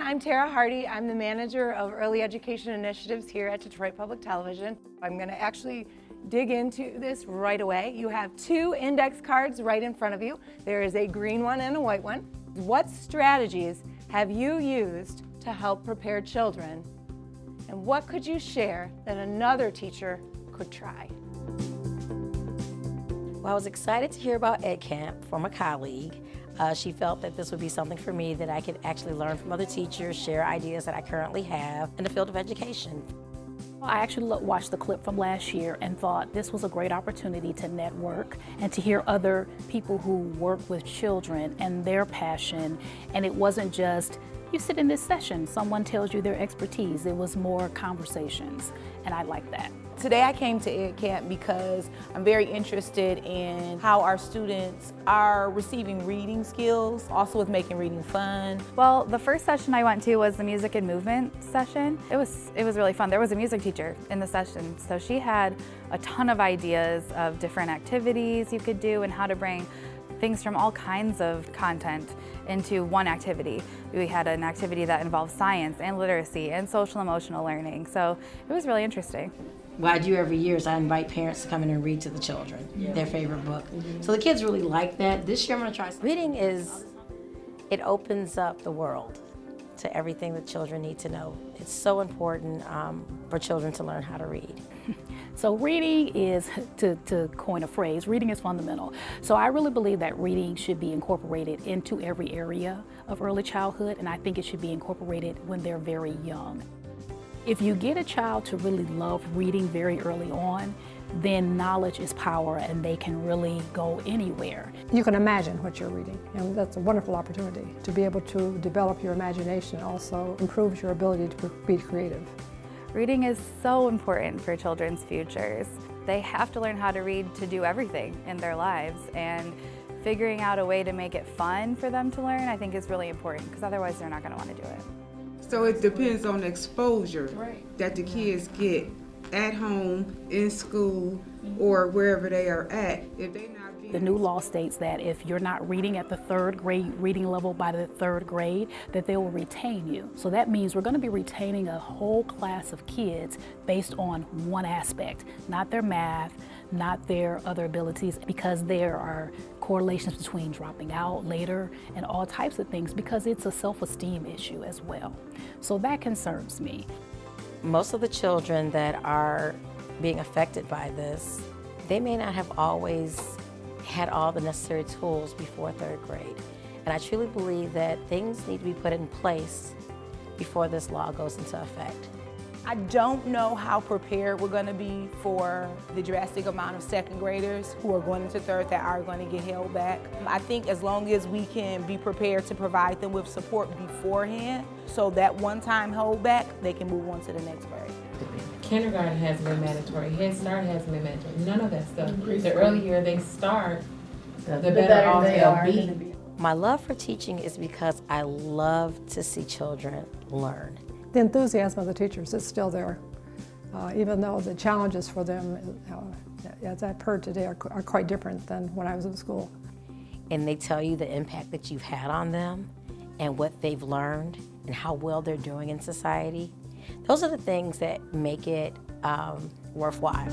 I'm Tara Hardy. I'm the manager of early education initiatives here at Detroit Public Television. I'm going to actually dig into this right away. You have two index cards right in front of you. There is a green one and a white one. What strategies have you used to help prepare children? And what could you share that another teacher could try? Well, I was excited to hear about Edcamp from a colleague. She felt that this would be something for me that I could actually learn from other teachers, share ideas that I currently have in the field of education. I actually watched the clip from last year and thought this was a great opportunity to network and to hear other people who work with children and their passion. And it wasn't just, you sit in this session, someone tells you their expertise. It was more conversations, and I like that. Today I came to Edcamp because I'm very interested in how our students are receiving reading skills, also with making reading fun. Well, the first session I went to was the music and movement session. It was really fun. There was a music teacher in the session, so she had a ton of ideas of different activities you could do and how to bring things from all kinds of content into one activity. We had an activity that involved science and literacy and social emotional learning, so it was really interesting. What I do every year is I invite parents to come in and read to the children their favorite book. So the kids really like that. This year I'm going to try. Reading it opens up the world to everything that children need to know. It's so important for children to learn how to read. So reading is, to coin a phrase, reading is fundamental. So I really believe that reading should be incorporated into every area of early childhood, and I think it should be incorporated when they're very young. If you get a child to really love reading very early on, then knowledge is power and they can really go anywhere. You can imagine what you're reading, and that's a wonderful opportunity. To be able to develop your imagination also improves your ability to be creative. Reading is so important for children's futures. They have to learn how to read to do everything in their lives, and figuring out a way to make it fun for them to learn I think is really important, because otherwise they're not going to want to do it. So it depends on the exposure that the kids get at home, in school, or wherever they are at. If they not being... The new law states that if you're not reading at the third grade reading level by the third grade, that they will retain you. So that means we're going to be retaining a whole class of kids based on one aspect, not their math, not their other abilities, because there are correlations between dropping out later and all types of things, because it's a self-esteem issue as well. So that concerns me. Most of the children that are being affected by this, they may not have always had all the necessary tools before third grade. And I truly believe that things need to be put in place before this law goes into effect. I don't know how prepared we're going to be for the drastic amount of second graders who are going into third that are going to get held back. I think as long as we can be prepared to provide them with support beforehand, so that one-time holdback, they can move on to the next grade. Kindergarten hasn't been mandatory, Head Start hasn't been mandatory, none of that stuff. The earlier they start, the better off they'll be. My love for teaching is because I love to see children learn. The enthusiasm of the teachers is still there, even though the challenges for them, as I've heard today, are quite different than when I was in school. And they tell you the impact that you've had on them and what they've learned and how well they're doing in society. Those are the things that make it worthwhile.